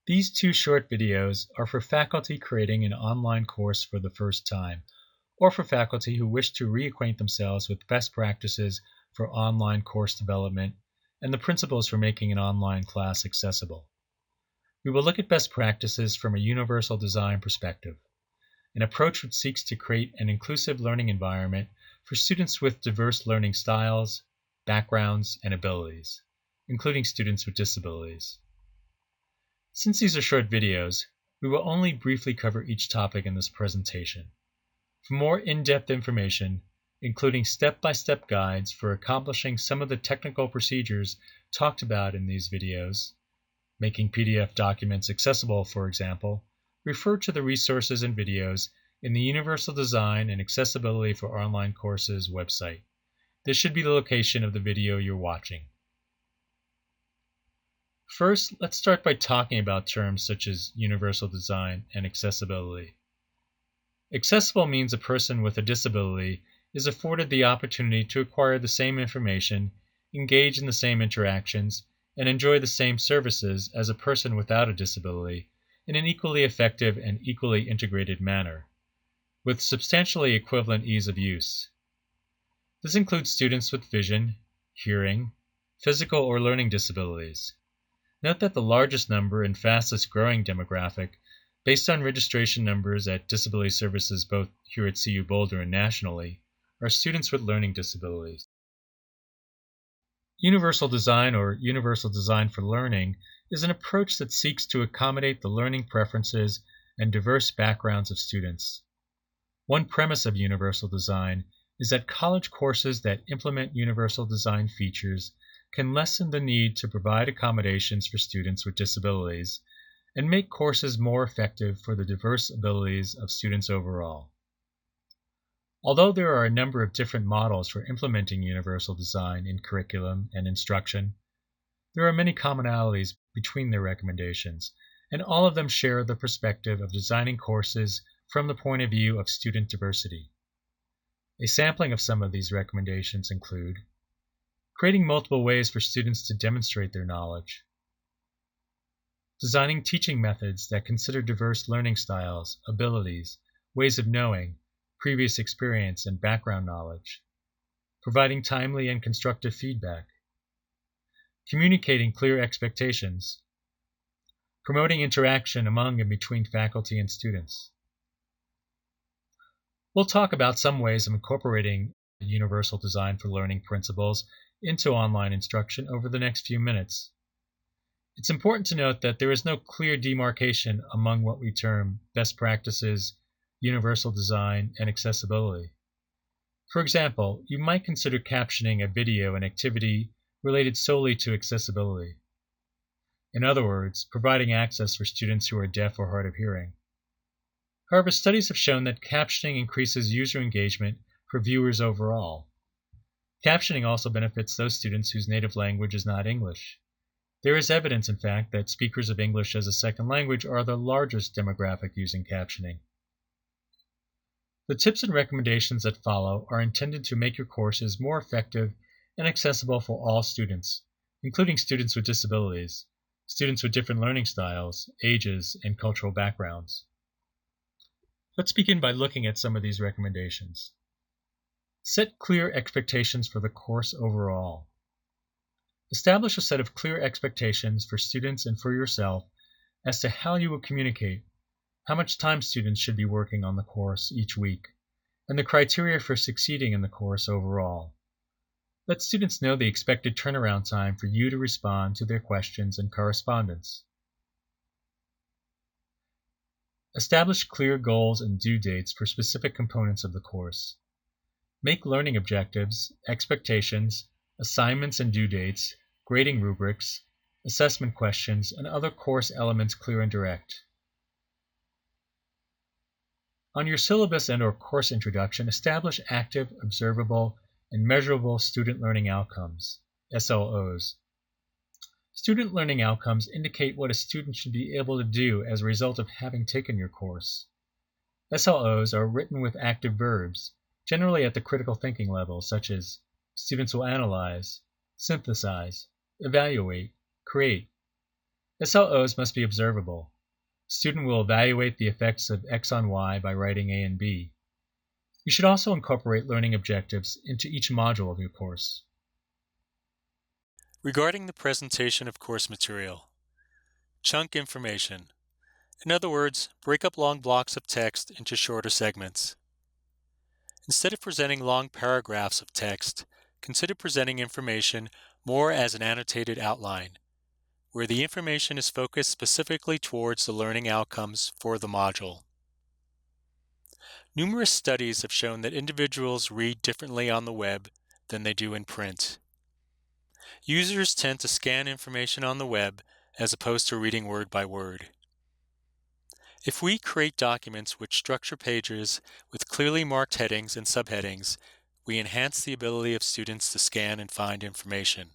These two short videos are for faculty creating an online course for the first time, or for faculty who wish to reacquaint themselves with best practices for online course development and the principles for making an online class accessible. We will look at best practices from a universal design perspective, an approach which seeks to create an inclusive learning environment for students with diverse learning styles, backgrounds, and abilities, including students with disabilities. Since these are short videos, we will only briefly cover each topic in this presentation. For more in-depth information, including step-by-step guides for accomplishing some of the technical procedures talked about in these videos, making PDF documents accessible, for example, refer to the resources and videos in the Universal Design and Accessibility for Online Courses website. This should be the location of the video you're watching. First, let's start by talking about terms such as universal design and accessibility. Accessible means a person with a disability is afforded the opportunity to acquire the same information, engage in the same interactions, and enjoy the same services as a person without a disability in an equally effective and equally integrated manner, with substantially equivalent ease of use. This includes students with vision, hearing, physical or learning disabilities. Note that the largest number and fastest growing demographic, based on registration numbers at disability services both here at CU Boulder and nationally, are students with learning disabilities. Universal design, or universal design for learning, is an approach that seeks to accommodate the learning preferences and diverse backgrounds of students. One premise of universal design is that college courses that implement universal design features can lessen the need to provide accommodations for students with disabilities and make courses more effective for the diverse abilities of students overall. Although there are a number of different models for implementing universal design in curriculum and instruction, there are many commonalities between their recommendations, and all of them share the perspective of designing courses from the point of view of student diversity. A sampling of some of these recommendations include creating multiple ways for students to demonstrate their knowledge, designing teaching methods that consider diverse learning styles, abilities, ways of knowing, previous experience, and background knowledge, providing timely and constructive feedback, communicating clear expectations, promoting interaction among and between faculty and students. We'll talk about some ways of incorporating universal design for learning principles into online instruction over the next few minutes. It's important to note that there is no clear demarcation among what we term best practices, universal design, and accessibility. For example, you might consider captioning a video an activity related solely to accessibility. In other words, providing access for students who are deaf or hard of hearing. However, studies have shown that captioning increases user engagement for viewers overall. Captioning also benefits those students whose native language is not English. There is evidence, in fact, that speakers of English as a second language are the largest demographic using captioning. The tips and recommendations that follow are intended to make your courses more effective and accessible for all students, including students with disabilities, students with different learning styles, ages, and cultural backgrounds. Let's begin by looking at some of these recommendations. Set clear expectations for the course overall. Establish a set of clear expectations for students and for yourself as to how you will communicate, how much time students should be working on the course each week, and the criteria for succeeding in the course overall. Let students know the expected turnaround time for you to respond to their questions and correspondence. Establish clear goals and due dates for specific components of the course. Make learning objectives, expectations, assignments and due dates, grading rubrics, assessment questions, and other course elements clear and direct. On your syllabus and/or course introduction, establish active, observable, and measurable student learning outcomes, SLOs. Student learning outcomes indicate what a student should be able to do as a result of having taken your course. SLOs are written with active verbs, generally at the critical thinking level, such as students will analyze, synthesize, evaluate, create. SLOs must be observable. Student will evaluate the effects of X on Y by writing A and B. You should also incorporate learning objectives into each module of your course. Regarding the presentation of course material, chunk information. In other words, break up long blocks of text into shorter segments. Instead of presenting long paragraphs of text, consider presenting information more as an annotated outline, where the information is focused specifically towards the learning outcomes for the module. Numerous studies have shown that individuals read differently on the web than they do in print. Users tend to scan information on the web as opposed to reading word by word. If we create documents which structure pages with clearly marked headings and subheadings, we enhance the ability of students to scan and find information.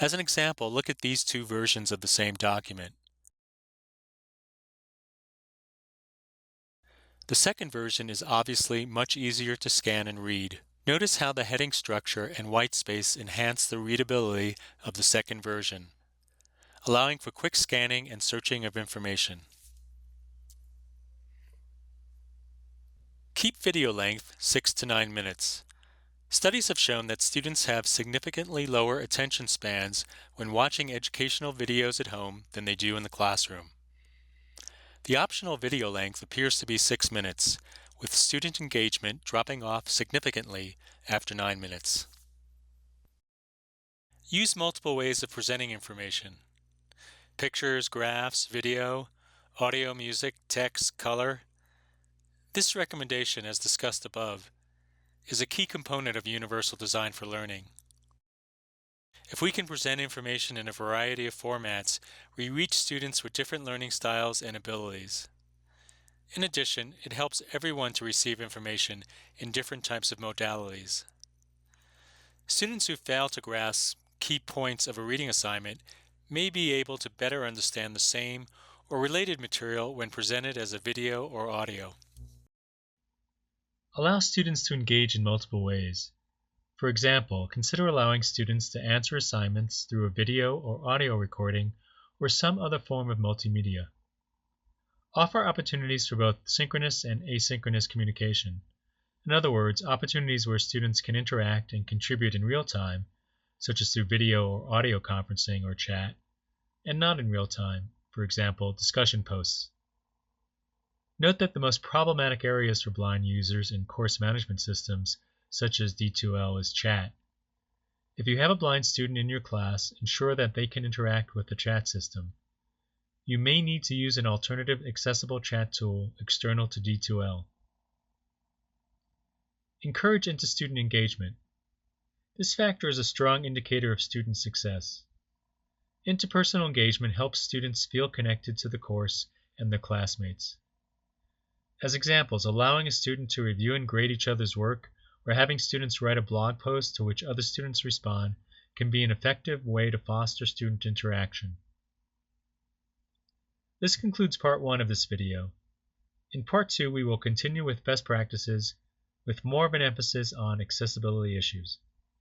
As an example, look at these two versions of the same document. The second version is obviously much easier to scan and read. Notice how the heading structure and white space enhance the readability of the second version, allowing for quick scanning and searching of information. Keep video length 6 to 9 minutes. Studies have shown that students have significantly lower attention spans when watching educational videos at home than they do in the classroom. The optional video length appears to be 6 minutes, with student engagement dropping off significantly after 9 minutes. Use multiple ways of presenting information: pictures, graphs, video, audio, music, text, color. This recommendation, as discussed above, is a key component of universal design for learning. If we can present information in a variety of formats, we reach students with different learning styles and abilities. In addition, it helps everyone to receive information in different types of modalities. Students who fail to grasp key points of a reading assignment may be able to better understand the same or related material when presented as a video or audio. Allow students to engage in multiple ways. For example, consider allowing students to answer assignments through a video or audio recording or some other form of multimedia. Offer opportunities for both synchronous and asynchronous communication. In other words, opportunities where students can interact and contribute in real time, such as through video or audio conferencing or chat, and not in real time, for example, discussion posts. Note that the most problematic areas for blind users in course management systems, such as D2L, is chat. If you have a blind student in your class, ensure that they can interact with the chat system. You may need to use an alternative accessible chat tool external to D2L. Encourage inter-student engagement. This factor is a strong indicator of student success. Interpersonal engagement helps students feel connected to the course and their classmates. As examples, allowing a student to review and grade each other's work or having students write a blog post to which other students respond can be an effective way to foster student interaction. This concludes part 1 of this video. In part 2, we will continue with best practices with more of an emphasis on accessibility issues.